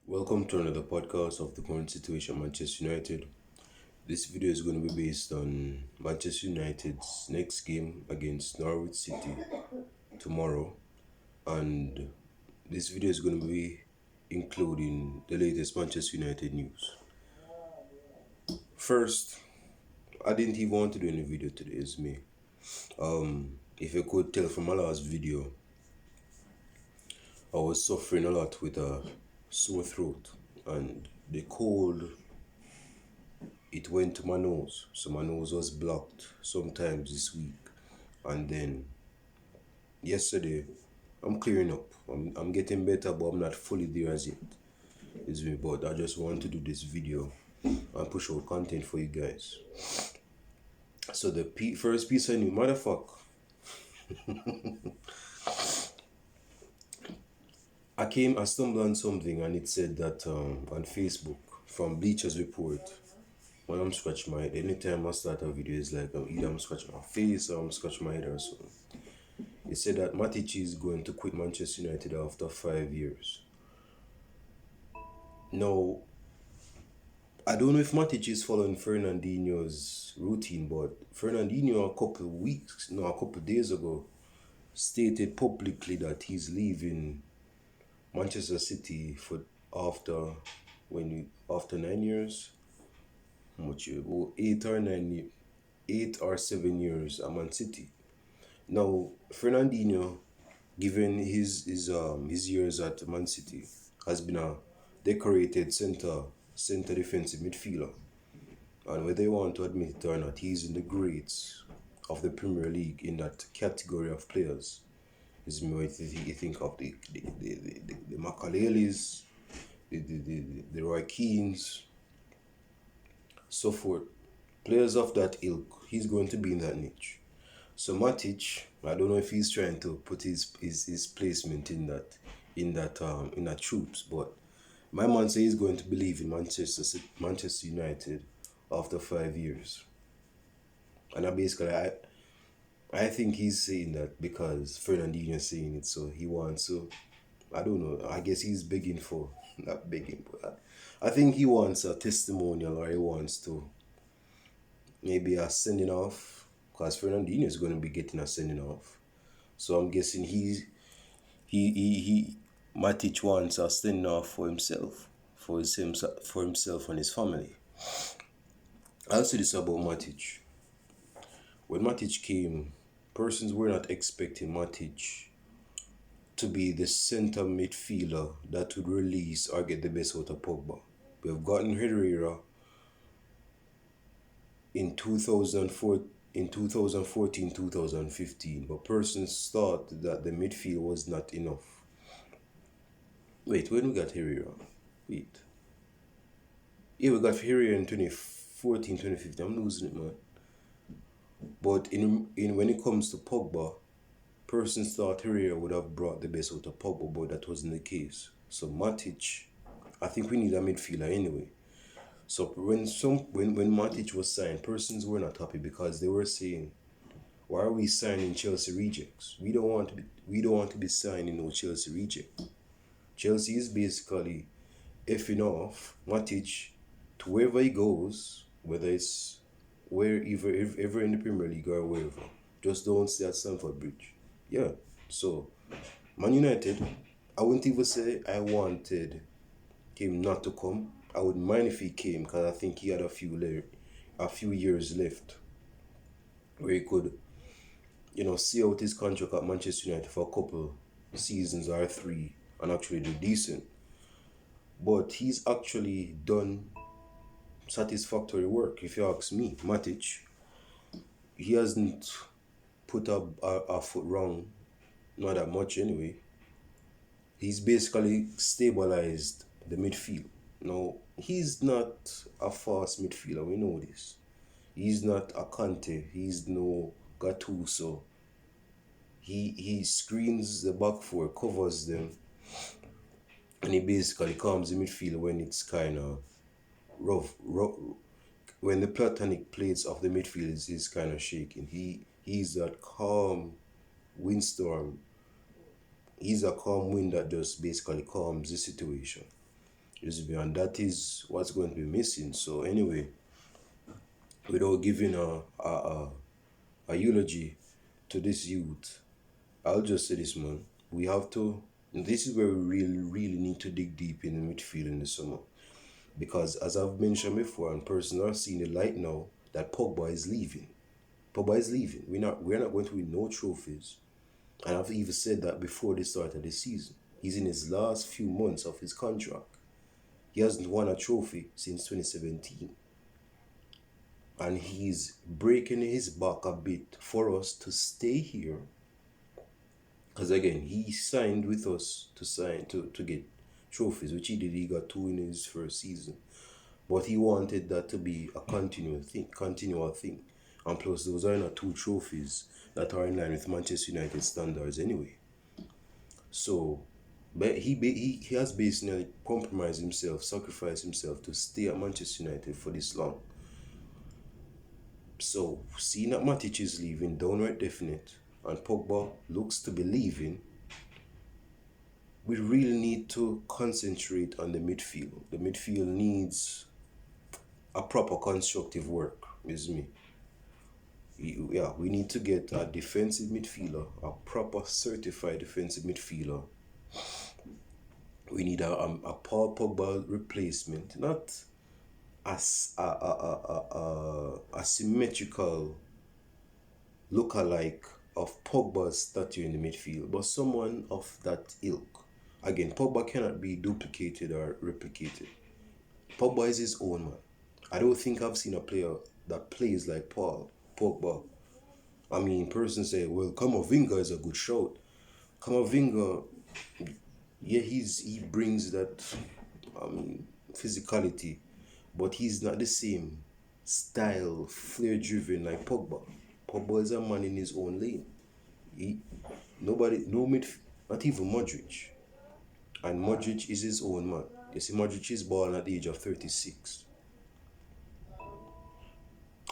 Welcome to another podcast of the current situation Manchester United. This video is going to be based on Manchester United's next game against Norwich City tomorrow, and this video is going to be including the latest Manchester United news. First, I didn't even want to do any video today, it's me. If you could tell from my last video, I was suffering a lot with a sore throat, and the cold, it went to my nose, so my nose was blocked sometimes this week. And then yesterday, I'm clearing up. I'm getting better, but I'm not fully there as yet. It's me, but I just want to do this video and push out content for you guys. So the first piece of news, motherfucker. I stumbled on something and it said that on Facebook from Bleacher's Report. When I'm scratching my head, anytime I start a video, it's like either I'm scratching my face or I'm scratching my head or something. It said that Matic is going to quit Manchester United after 5 years. Now, I don't know if Matic is following Fernandinho's routine, but Fernandinho a couple days ago, stated publicly that he's leaving Manchester City for after 9 years. Much you 8 or 7 years at Man City. Now Fernandinho, given his years at Man City, has been a decorated center defensive midfielder, and whether you want to admit it or not, he's in the greats of the Premier League in that category of players. Is me what you think of the Makalelis, the Roy Keanes, so forth. Players of that ilk, he's going to be in that niche. So Matic, I don't know if he's trying to put his placement in that troops, but my man says he's going to believe in Manchester United after 5 years. And I think he's saying that because Fernandinho is saying it, so he wants to. I don't know. I guess he's begging for, not begging, but I think he wants a testimonial, or he wants to maybe a sending off, because Fernandinho is going to be getting a sending off. So I'm guessing Matic wants a sending off for himself, for himself and his family. I'll say this about Matic. When Matic came, persons were not expecting Matic to be the center midfielder that would release or get the best out of Pogba. We have gotten Herrera in 2014-2015, but persons thought that the midfield was not enough. Wait, when we got Herrera? Wait. Yeah, we got Herrera in 2014-2015. I'm losing it, man. But in when it comes to Pogba, persons thought Herrera would have brought the best out of Pogba, but that wasn't the case. So Matic, I think we need a midfielder anyway. So when Matic was signed, persons were not happy because they were saying, "Why are we signing Chelsea rejects? We don't want to be signing no Chelsea reject." Chelsea is basically effing off Matic to wherever he goes, whether it's ever in the Premier League or wherever. Just don't stay at Stamford Bridge. Yeah. So Man United, I wouldn't even say I wanted him not to come. I wouldn't mind if he came, because I think he had a few years left where he could, see out his contract at Manchester United for a couple seasons or 3 and actually do decent. But he's actually done satisfactory work, if you ask me. Matic, he hasn't put a foot wrong, not that much anyway. He's basically stabilized the midfield. Now, he's not a fast midfielder, we know this. He's not a Conte, he's no Gattuso. He screens the back four, covers them, and he basically calms the midfield when it's kind of rough. When the platonic plates of the midfield is kind of shaking. He's that calm windstorm. He's a calm wind that just basically calms the situation. And that is what's going to be missing. So anyway, without giving a eulogy to this youth, I'll just say this, man. We have to. This is where we really need to dig deep in the midfield in the summer, because as I've mentioned before, and persons are seeing the light now that Pogba is leaving. Pogba is leaving. We're not going to win no trophies, and I've even said that before the start of the season. He's in his last few months of his contract. He hasn't won a trophy since 2017. And he's breaking his back a bit for us to stay here. Because again, he signed with us to get trophies, which he did. He got 2 in his first season. But he wanted that to be a continual thing. And plus, those are not 2 trophies that are in line with Manchester United standards anyway. So, but he has basically compromised himself, sacrificed himself to stay at Manchester United for this long. So, seeing that Matic is leaving, downright definite, and Pogba looks to be leaving, we really need to concentrate on the midfield. The midfield needs a proper constructive work, is me. We need to get a defensive midfielder, a proper certified defensive midfielder. We need a Paul Pogba replacement, not as a symmetrical look-alike of Pogba's statue in the midfield, but someone of that ilk. Again, Pogba cannot be duplicated or replicated. Pogba is his own man. I don't think I've seen a player that plays like Pogba. I mean, persons say, well, Camavinga is a good shout. Camavinga, yeah, he brings that physicality, but he's not the same style, flair-driven like Pogba. Pogba is a man in his own lane. Not even Modric. And Modric is his own man. You see, Modric is born at the age of 36.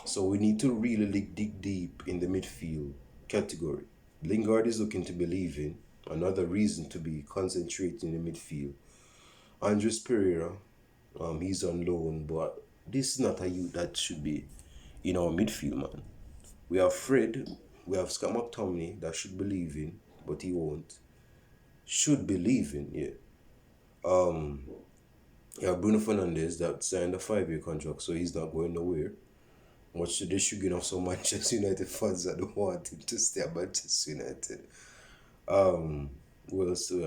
So we need to really dig deep in the midfield category. Lingard is looking to be leaving. Another reason to be concentrating in the midfield. Andres Pereira, he's on loan, but this is not a youth that should be in our midfield, man. We have Fred, we have Scott McTominay that should be leaving, but he won't. Should be leaving, yeah. You have Bruno Fernandes that signed a 5-year contract, so he's not going nowhere. Much to the chagrin of some Manchester United fans that don't want him to stay at Manchester United. What else do we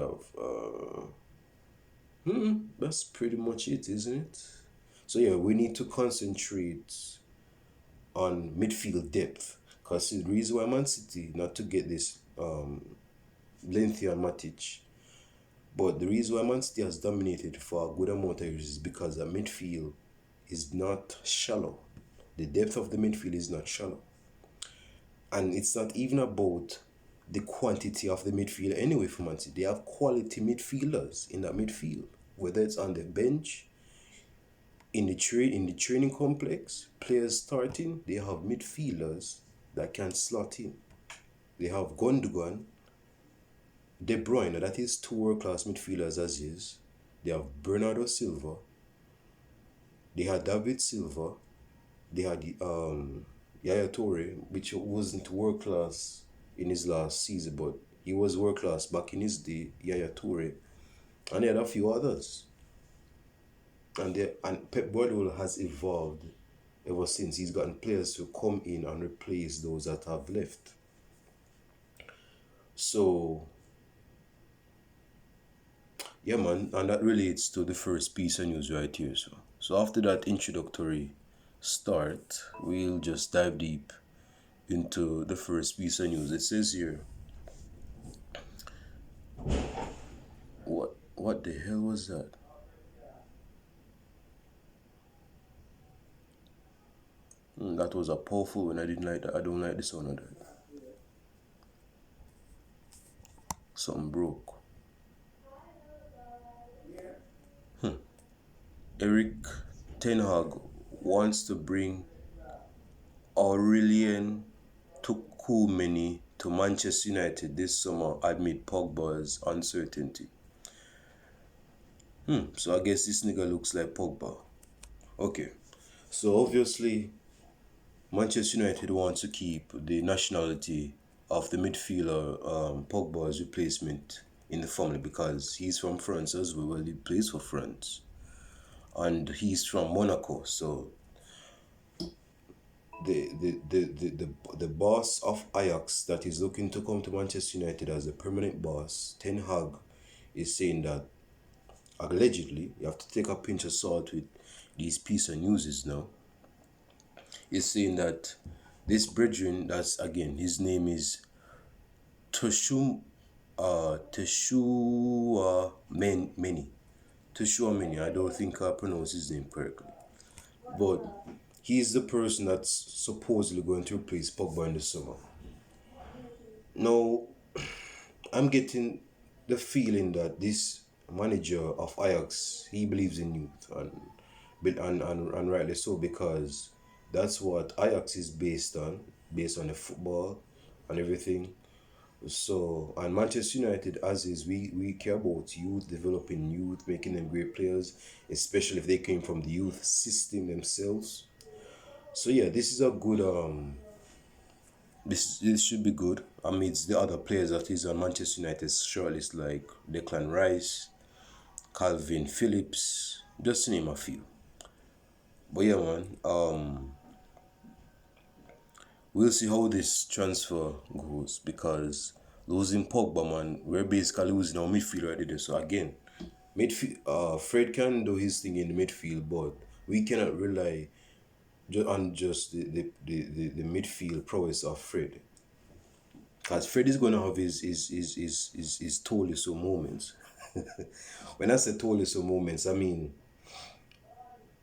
have? That's pretty much it, isn't it? So yeah, we need to concentrate on midfield depth, because the reason why Man City not to get this lengthy on Matic, but the reason why Man City has dominated for a good amount of years is because the midfield is not shallow. The depth of the midfield is not shallow. And it's not even about the quantity of the midfield anyway for Man City. They have quality midfielders in that midfield, whether it's on the bench, in the training complex, players starting, they have midfielders that can slot in. They have Gundogan, De Bruyne, that is 2 world-class midfielders as is. They have Bernardo Silva. They had David Silva. They had Yaya Toure, which wasn't world-class in his last season, but he was world-class back in his day, Yaya Toure. And they had a few others. And Pep Guardiola has evolved ever since. He's gotten players to come in and replace those that have left. So, yeah, man, and that relates to the first piece of news right here. So after that introductory start, we'll just dive deep into the first piece of news. It says here, what the hell was that? That was a powerful one. I didn't like that. I don't like the sound of that. Something broke. Eric Ten Hag wants to bring Aurelien Tchouameni to Manchester United this summer amid Pogba's uncertainty. So I guess this nigga looks like Pogba. Okay. So obviously, Manchester United wants to keep the nationality of the midfielder Pogba's replacement in the family because he's from France as well. Well, he plays for France, and he's from Monaco. So the boss of Ajax that is looking to come to Manchester United as a permanent boss, Ten Hag, is saying that allegedly, you have to take a pinch of salt with these piece of news now, is saying that this brethren, that's again, his name is Toshum Teshua Meni. Teshua Meni, I don't think I pronounced his name correctly. But he's the person that's supposedly going to replace Pogba in the summer. Now, I'm getting the feeling that this manager of Ajax, he believes in youth, and rightly so, because that's what Ajax is based on the football and everything. So, and Manchester United, as is, we care about youth, developing youth, making them great players, especially if they came from the youth system themselves. So yeah, this is a good this should be good amidst the other players that is on Manchester United's shortlist, like Declan Rice, Calvin Phillips, just to name a few. But yeah, man, we'll see how this transfer goes because losing Pogba, man, we're basically losing our midfield right there. So again, midfield, Fred can do his thing in the midfield, but we cannot rely on just the midfield prowess of Fred. Because Fred is going to have his Tolisso moments. When I say Tolisso moments, I mean,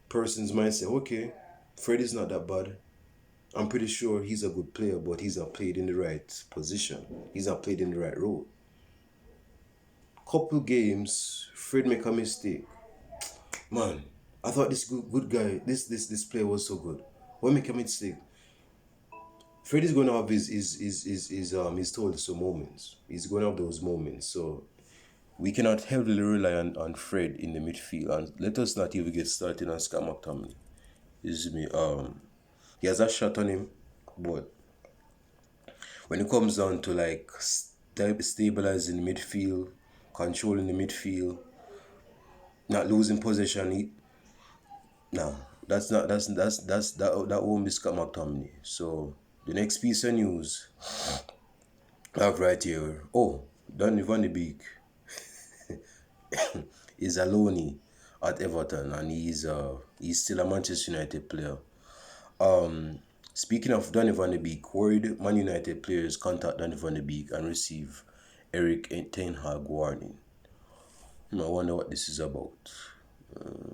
persons might say, okay, Fred is not that bad. I'm pretty sure he's a good player, but he's not played in the right position. He's not played in the right role. Couple games, Fred make a mistake. Man, I thought this good guy, this player was so good. Why make a mistake? Fred is going to have his Tolisso moments. He's going to have those moments. So we cannot heavily rely on Fred in the midfield, and let us not even get started on Scott McTominay. Is me. He has a shot on him, but when it comes down to like stabilizing the midfield, controlling the midfield, not losing possession, no, that won't be Scott McTominay. So the next piece of news I have right here. Oh, Donny van de Beek is a loanee at Everton, and he's still a Manchester United player. Speaking of Donny van de Beek, worried Man United players contact Donny van de Beek and receive Eric Ten Hag warning. I wonder what this is about.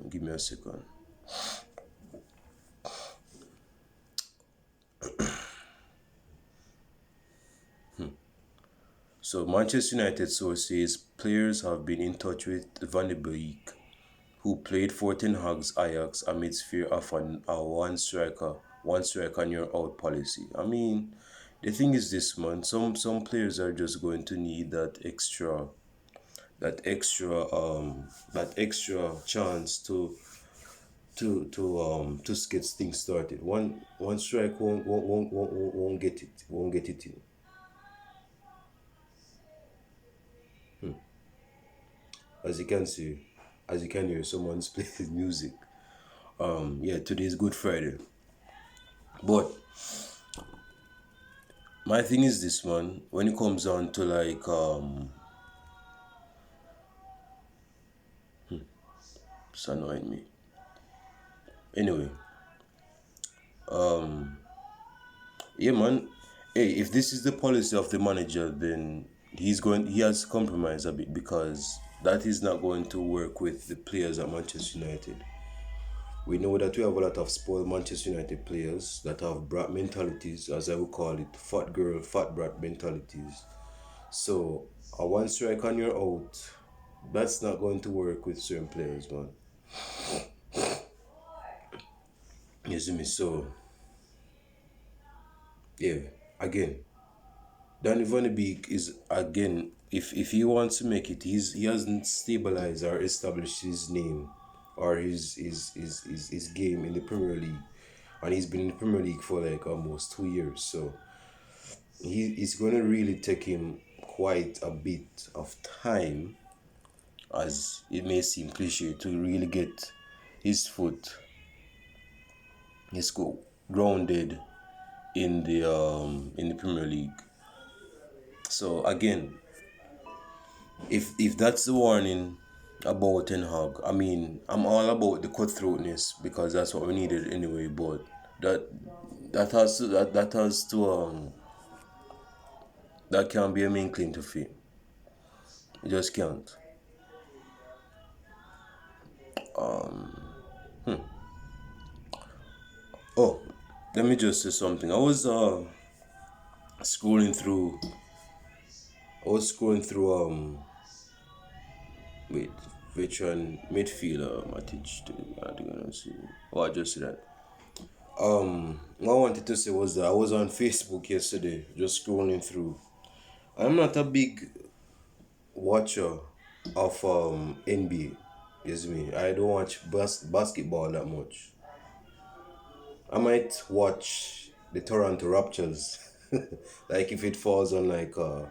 Give me a second. So Manchester United source says players have been in touch with Van de Beek, who played for Ten Hag's Ajax amidst fear of a one striker on your out policy. I mean, the thing is this, man. Some players are just going to need that extra chance to get things started. One strike won't get it in. As you can see, as you can hear, someone's playing music. Yeah, today is Good Friday. But my thing is this, man. When it comes down to like it's annoying me. Anyway, yeah, man. Hey, if this is the policy of the manager, then he has compromised a bit because that is not going to work with the players at Manchester United. We know that we have a lot of spoiled Manchester United players that have brat mentalities, as I would call it, fat girl, fat brat mentalities. So a one strike on your out, that's not going to work with certain players, man. You see me? So yeah, again, Danny Van de Beek is again, if he wants to make it, he hasn't stabilized or established his name or his game in the Premier League, and he's been in the Premier League for like almost 2 years. So it's going to really take him quite a bit of time, as it may seem cliche, to really get his foot, his go grounded in the Premier League. So again, if that's the warning about Ten Hag, I mean, I'm all about the cutthroatness because that's what we needed anyway. But that that has to that can't be a main claim to fame. It just can't. Oh, let me just say something. I was scrolling through. I was scrolling through wait, veteran midfielder Matic. I think I don't see. Oh, I just see that. What I wanted to say was that I was on Facebook yesterday, just scrolling through. I'm not a big watcher of NBA. Yes, me. I don't watch basketball that much. I might watch the Toronto Raptors, like if it falls on like a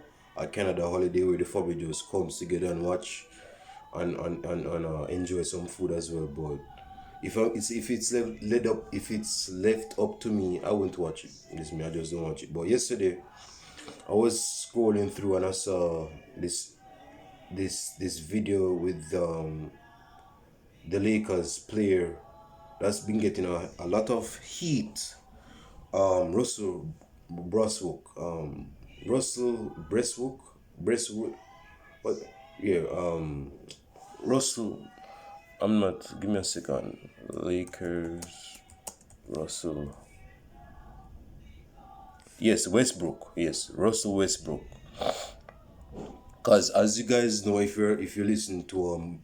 Canada holiday where the family just comes together and watch and enjoy some food as well. But if it's left up to me, I won't watch it. It's me, I just don't watch it. But yesterday, I was scrolling through and I saw this video with the Lakers player that's been getting a lot of heat. Russell Braswook, Brestwood, what? Yeah, Russell. I'm not. Give me a second. Lakers, Russell. Yes, Westbrook. Yes, Russell Westbrook. Cause as you guys know, if you listen to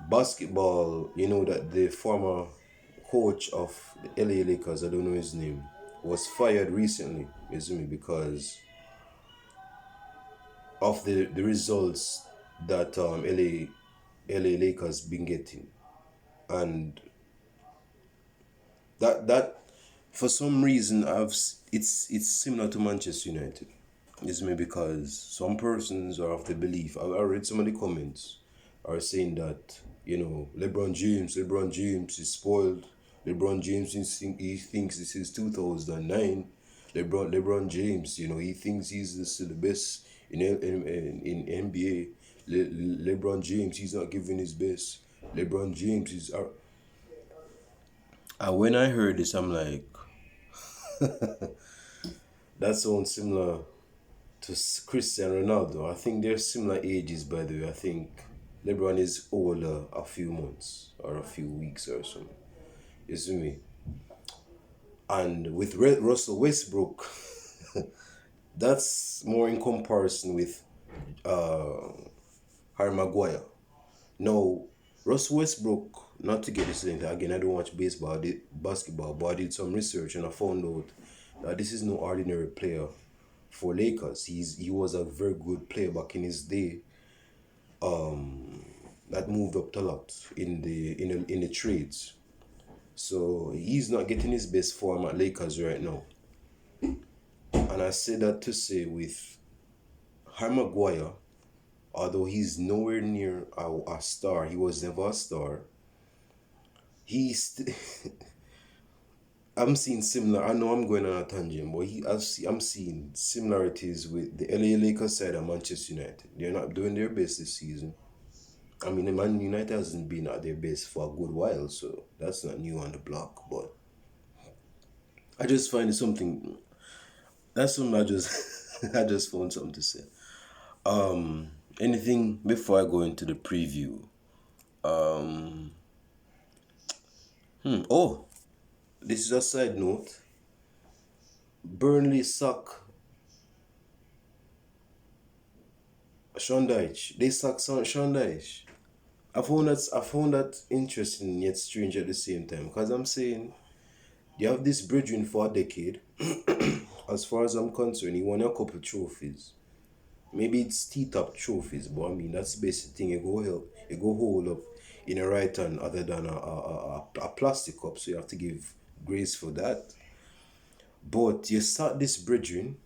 basketball, you know that the former coach of the LA Lakers, I don't know his name, was fired recently, because of the results that LA Lakers been getting, and that for some reason it's similar to Manchester United. Because some persons are of the belief. I read some of the comments are saying that LeBron James is spoiled. LeBron James he thinks this is 2009. LeBron James, he thinks he's still the best in NBA. LeBron James, he's not giving his best. LeBron James is. And when I heard this, I'm like, that sounds similar to Cristiano Ronaldo. I think they're similar ages, by the way. I think LeBron is older a few months or a few weeks or something. You see me? And with Russell Westbrook, that's more in comparison with Harry Maguire. Now, Russell Westbrook, not to get this in, again, I don't watch basketball, but I did some research and I found out that this is no ordinary player for Lakers. He was a very good player back in his day. That moved up a lot in the trades. So he's not getting his best form at Lakers right now. And I say that to say with Harry Maguire, although he's nowhere near a star, he was never a star. I'm seeing similar. I know I'm going on a tangent, but I'm seeing similarities with the LA Lakers side of Manchester United. They're not doing their best this season. I mean, the Man United hasn't been at their best for a good while, so that's not new on the block. But I just find something. That's something I just I just found something to say. Anything before I go into the preview? Oh, this is a side note. Burnley sack Sean Dyche. They sacked Sean Dyche. I found that interesting yet strange at the same time, because I'm saying you have this bridging for a decade. as far as I'm concerned, he won a couple trophies. Maybe it's T-top trophies, but I mean that's the basic thing. You go hold up in a right hand other than a plastic cup, so you have to give grace for that. But you start this bridging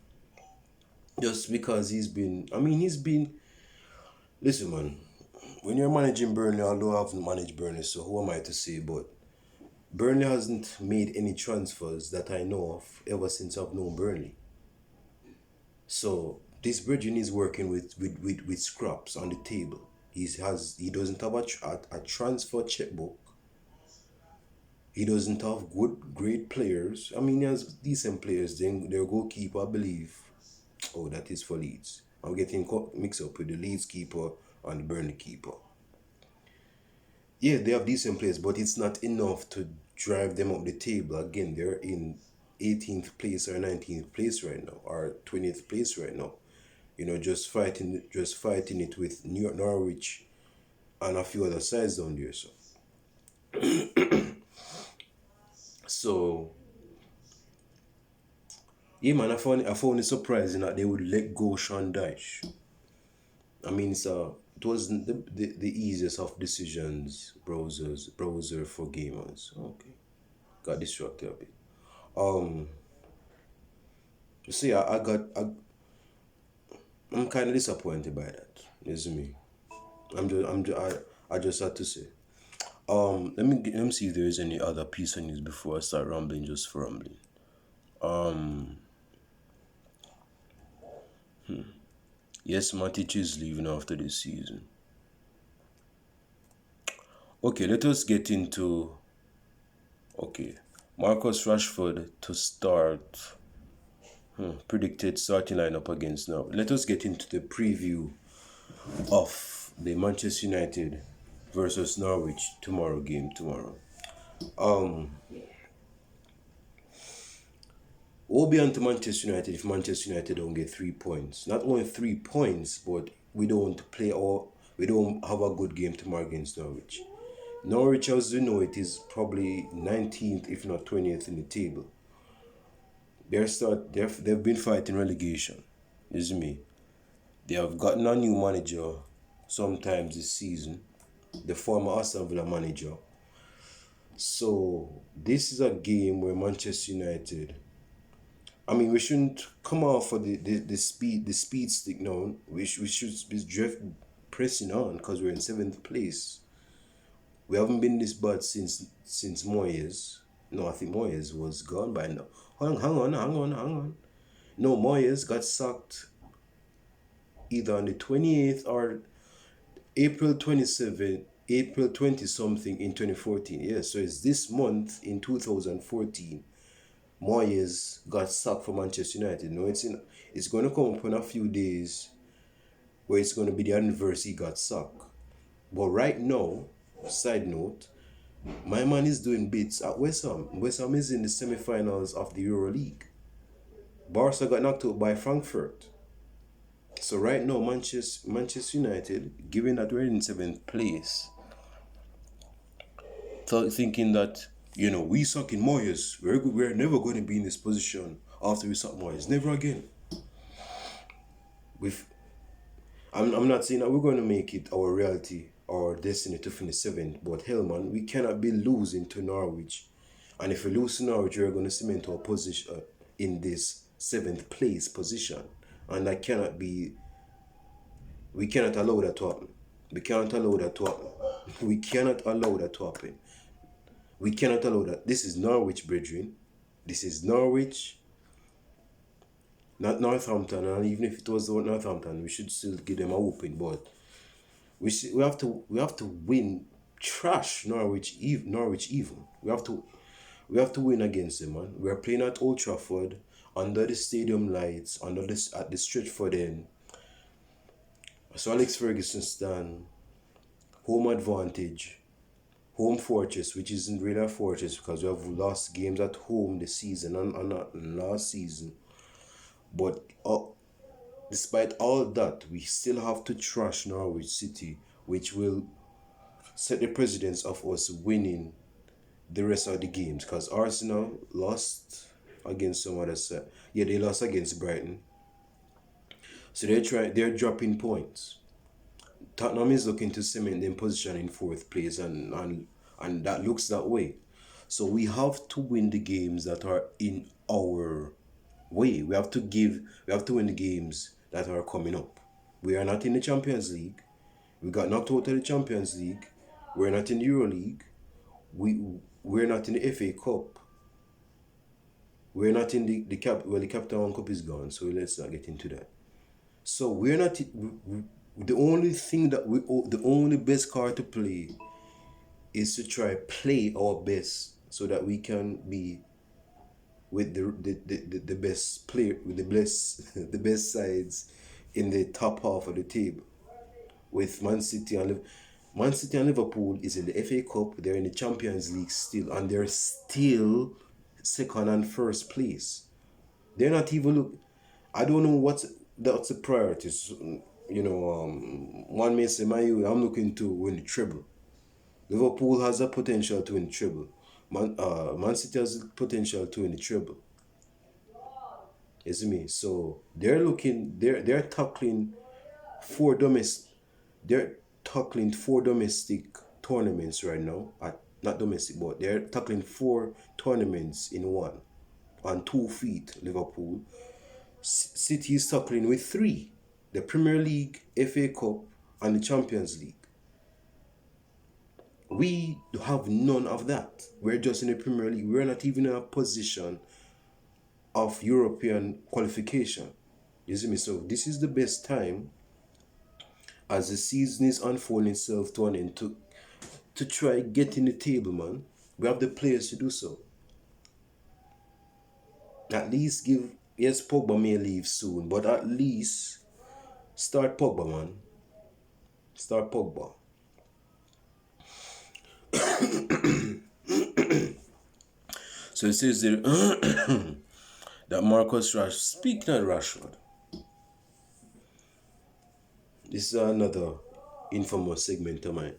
just because he's been. Listen, man, when you're managing Burnley, although I haven't managed Burnley, so who am I to say? But Burnley hasn't made any transfers that I know of ever since I've known Burnley. So this bridging is working with scraps on the table. He doesn't have a transfer checkbook. He doesn't have great players. I mean, he has decent players. Then their goalkeeper, I believe. Oh, that is for Leeds. I'm getting mixed up with the Leeds keeper and the Burnley keeper. Yeah, they have decent players, but it's not enough to drive them up the table. Again, they're in 18th place or 19th place right now, or 20th place right now. You know, just fighting it with Norwich and a few other sides down there. So yeah, man, I found it surprising that they would let go Sean Dyche. I mean, it wasn't the easiest of decisions, browser for gamers. Okay, got distracted a bit. Um, see, I'm kind of disappointed by that. Is me. I just had to say. Let me see if there is any other piece of news before I start rambling just for rambling. Yes, Matic is leaving after this season. Okay, let us get into. Okay, Marcus Rashford to start. Predicted starting lineup against now. Let us get into the preview of the Manchester United versus Norwich game tomorrow. We'll be on to Manchester United if Manchester United don't get 3 points. Not only 3 points, but we don't have a good game tomorrow against Norwich. Norwich, as you know, it is probably 19th, if not 20th in the table. They've been fighting relegation. This is me. They have gotten a new manager sometimes this season, the former Aston Villa manager. So this is a game where Manchester United. I mean, we shouldn't come out for the speed stick now. We should be pressing on because we're in 7th place. We haven't been this bad since Moyes. No, I think Moyes was gone by now. Hang on. No, Moyes got sacked either on the 28th or April 27th, April 20 something in 2014. Yes, so it's this month in 2014. Moyes got sacked for Manchester United. No, it's going to come up in a few days where it's going to be the anniversary he got sacked. But right now, side note, my man is doing bits at West Ham. West Ham is in the semi-finals of the Euro League. Barca got knocked out by Frankfurt. So right now, Manchester United, given that we're in 7th place, thinking that, we suck in Moyes. We're never going to be in this position after we suck Moyes. Never again. I'm not saying that we're going to make it our reality or destiny to finish 7th, but hell, man, we cannot be losing to Norwich. And if we lose to Norwich, we're going to cement our position in this 7th place position. And that cannot be. We cannot allow that to happen. We cannot allow that to happen. We cannot allow that to happen. We cannot allow that. This is Norwich, brethren. This is Norwich, not Northampton. And even if it was Northampton, we should still give them a whooping. But we have to win. Trash Norwich even. We have to win against them, man. We are playing at Old Trafford under the stadium lights, at the Stretford end. So Alex Ferguson stand, home advantage, home fortress, which isn't really a fortress because we have lost games at home this season and not last season. But despite all that, we still have to trash Norwich City, which will set the precedence of us winning the rest of the games. Because Arsenal lost against some other side. Yeah, they lost against Brighton. So they're dropping points. Tottenham is looking to cement their position in fourth place, and that looks that way. So we have to win the games that are in our way. We have to win the games that are coming up. We are not in the Champions League. We got knocked out of the Champions League. We're not in the Euro League. We're not in the FA Cup. We're not in the Capital One Cup is gone, so let's not get into that. So we're not the only thing that the only best card to play is to try play our best so that we can be with the best player, with the best the best sides in the top half of the table. With Man City and Liverpool is in the FA Cup. They're in the Champions League still, and they're still second and first place. They're not even look. I don't know that's the priorities. One may say, I'm looking to win the treble. Liverpool has a potential to win the treble. Man City has the potential to win the treble. You see me? So they're tackling four domestic they're tackling four domestic tournaments right now. Not domestic, but they're tackling four tournaments in one. On 2 feet, Liverpool. City is tackling with three: the Premier League, FA Cup, and the Champions League. We have none of that. We're just in the Premier League. We're not even in a position of European qualification. You see me? So this is the best time, as the season is unfolding itself to an end, to try getting the table, man. We have the players to do so. At least yes, Pogba may leave soon, but at least start Pogba, man. Start Pogba. So it says there that Marcus Rashford, speaking of Rashford, this is another infamous segment of mine.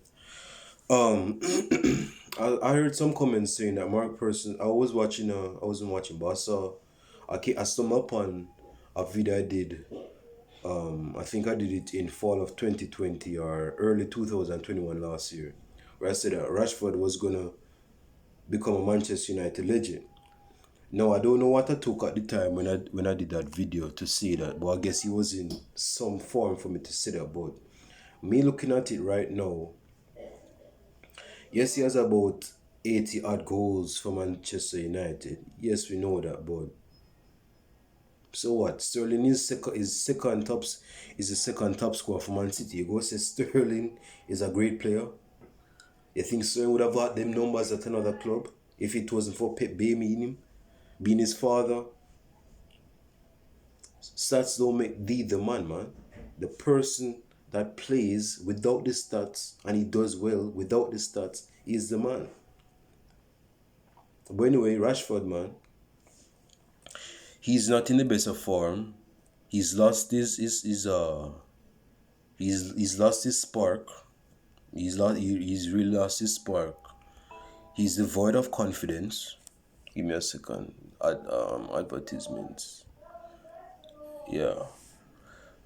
I heard some comments saying that I wasn't watching, but I stumbled upon a video I did. I think I did it in fall of 2020 or early 2021 last year, where I said that Rashford was gonna become a Manchester United legend. Now I don't know what I took at the time when I did that video to say that, but I guess he was in some form for me to say that. But me looking at it right now, yes, he has about 80 odd goals for Manchester United. Yes, we know that, but so what? Sterling is the second top scorer for Man City. You go say Sterling is a great player. You think Sterling would have got them numbers at another club if it wasn't for Pep being his father? Stats don't make the man, man. The person that plays without the stats and he does well without the stats is the man. But anyway, Rashford, man, he's not in the best of form. He's lost he's lost his spark. He's really lost his spark. He's devoid of confidence. Give me a second. Advertisements. Yeah.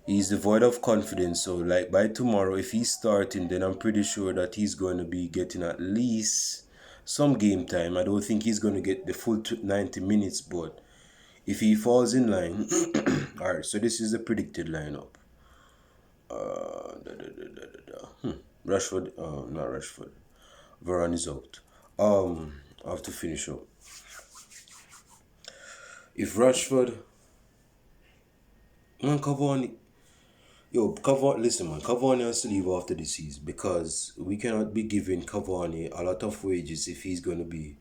He's devoid of confidence. So like by tomorrow, if he's starting, then I'm pretty sure that he's going to be getting at least some game time. I don't think he's going to get the full 90 minutes, but if he falls in line, alright, so this is the predicted lineup. Rashford, not Rashford. Varane is out. I have to finish up. If Rashford, man, Cavani, listen, man, Cavani has to leave after the season because we cannot be giving Cavani a lot of wages if he's going to be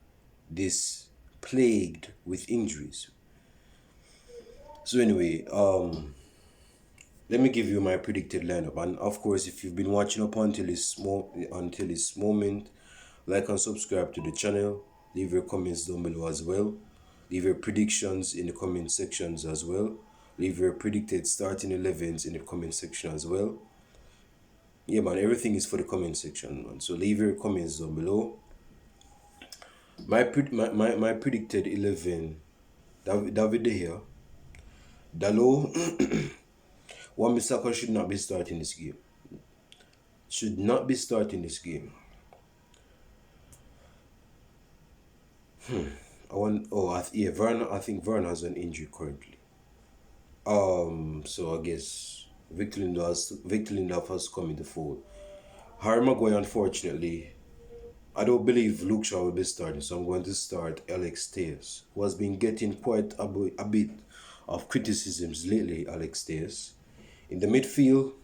this plagued with injuries. So anyway, let me give you my predicted lineup, and of course, if you've been watching up until this moment, like and subscribe to the channel. Leave your comments down below as well. Leave your predictions in the comment sections as well. Leave your predicted starting 11s in the comment section as well. Yeah, man, everything is for the comment section, man. So leave your comments down below. My predicted 11 David De Gea. Dalo, Wan-Bissaka should not be starting this game. Should not be starting this game. Werner. I think Werner has an injury currently. So I guess Victor Lindelof has come in the fold. Harry Maguire, unfortunately, I don't believe Luke Shaw will be starting, so I'm going to start Alex Telles, who has been getting quite a bit of criticisms lately. Alex Telles in the midfield.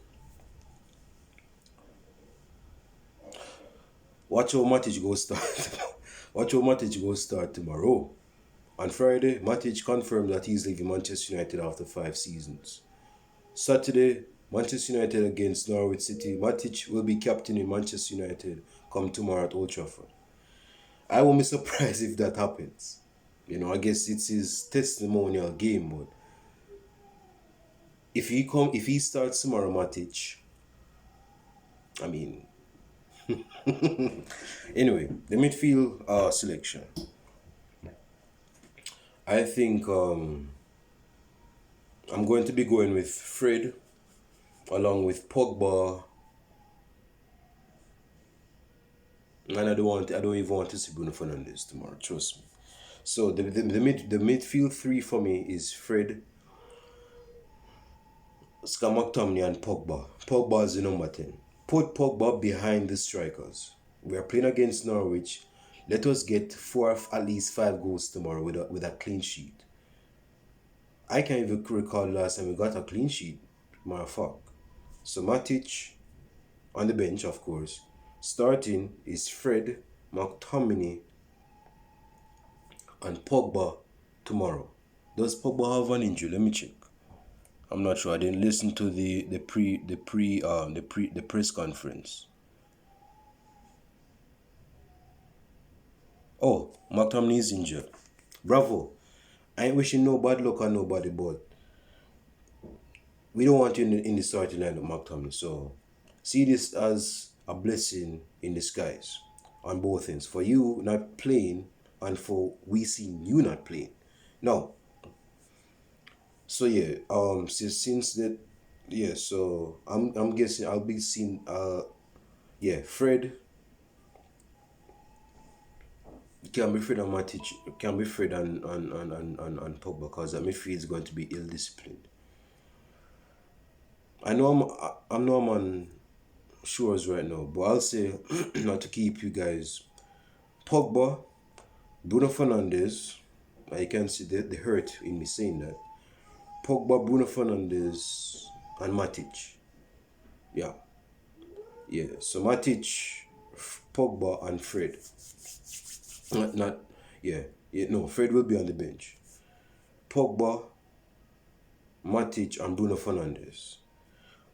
Watch how Matic go start. Watch how Matic go start tomorrow. On Friday, Matic confirmed that he's leaving Manchester United after 5 seasons. Saturday, Manchester United against Norwich City. Matic will be captaining Manchester United come tomorrow at Old Trafford. I won't be surprised if that happens. I guess it's his testimonial game, but if he starts tomorrow, Matic, I mean, anyway, the midfield selection. I think I'm going to be going with Fred, along with Pogba, and I don't even want to see Bruno Fernandes tomorrow. Trust me. So the midfield three for me is Fred, Scott McTominay, and Pogba. Pogba is the number 10. Put Pogba behind the strikers. We are playing against Norwich. Let us get at least 5 goals tomorrow with a clean sheet. I can't even recall last time we got a clean sheet. Motherfuck. So Matic on the bench, of course. Starting is Fred, McTominay, and Pogba tomorrow. Does Pogba have an injury? Let me check. I'm not sure. I didn't listen to the press conference. Oh, McTominay is injured. Bravo. I ain't wishing no bad luck on nobody, but we don't want you in the starting lineup, McTominay. So see this as a blessing in disguise on both ends. For you not playing and for we seeing you not playing. Now, so yeah, since that, yeah, so I'm guessing I'll be seeing Fred. Can be Fred and Matic, can be Fred and Pogba, because that midfield is going to be ill disciplined. I know I'm on shores right now, but I'll say not to keep you guys. Pogba, Bruno Fernandes. I can see the hurt in me saying that. Pogba, Bruno Fernandes, and Matic. Yeah. So Matic, Pogba, and Fred. Fred will be on the bench. Pogba, Matic, and Bruno Fernandes.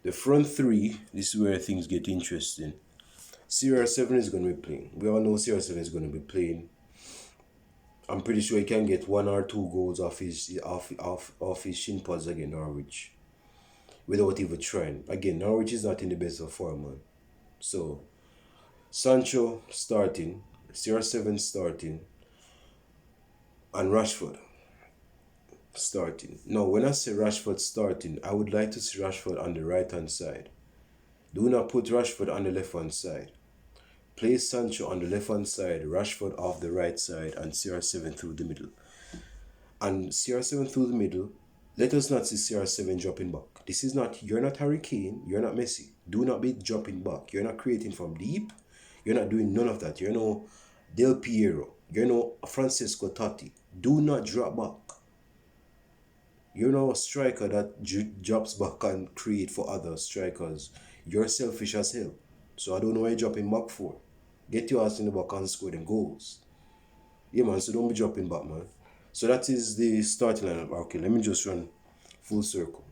The front three, this is where things get interesting. CR7 is going to be playing. We all know CR7 is going to be playing. I'm pretty sure he can get 1 or 2 goals off his shin pads against Norwich without even trying. Again, Norwich is not in the best of form, man. So, Sancho starting, CR7 starting, and Rashford starting. Now, when I say Rashford starting, I would like to see Rashford on the right-hand side. Do not put Rashford on the left-hand side. Place Sancho on the left-hand side, Rashford off the right side, and CR7 through the middle. And CR7 through the middle, let us not see CR7 dropping back. You're not Harry Kane, you're not Messi. Do not be dropping back. You're not creating from deep. You're not doing none of that. You're no Del Piero. You're no Francesco Totti. Do not drop back. You're no striker that drops back and create for other strikers. You're selfish as hell. So I don't know why you're dropping back for. Get your ass in the back and score them goals. Yeah, man, so don't be dropping back, man. So that is the starting lineup. Okay, let me just run full circle.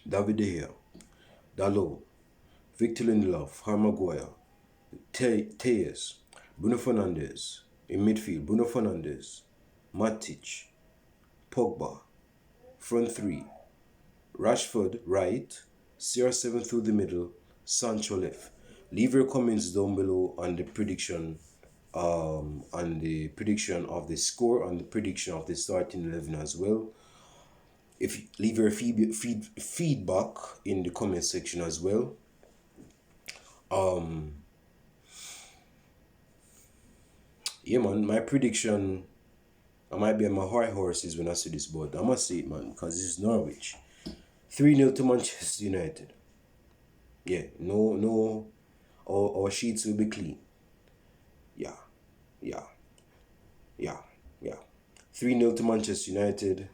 David De Gea, Dalot, Victor Lindelof, Harry Maguire, Telles, Bruno Fernandes. In midfield, Bruno Fernandes, Matic, Pogba. Front three, Rashford right, CR7 through the middle, Sancho left. Leave your comments down below on the prediction and the prediction of the score and the prediction of the starting 11 as well. If you leave your feedback in the comment section as well. Yeah, man, my prediction, I might be on my high horses when I see this, but I must say it, man, because this is Norwich. 3-0 to Manchester United. Yeah, no, our sheets will be clean. Yeah, yeah, yeah. 3-0 to Manchester United.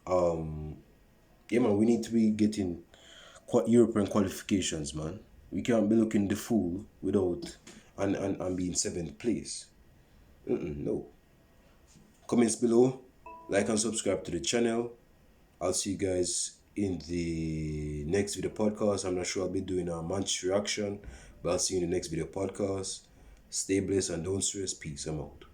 Yeah, man, we need to be getting European qualifications, man. We can't be looking the fool without and being 7th place. No. Comments below, like and subscribe to the channel. I'll see you guys in the next video podcast. I'm not sure I'll be doing a Manchester reaction, but I'll see you in the next video podcast. Stay blessed and don't stress. Peace. I'm out.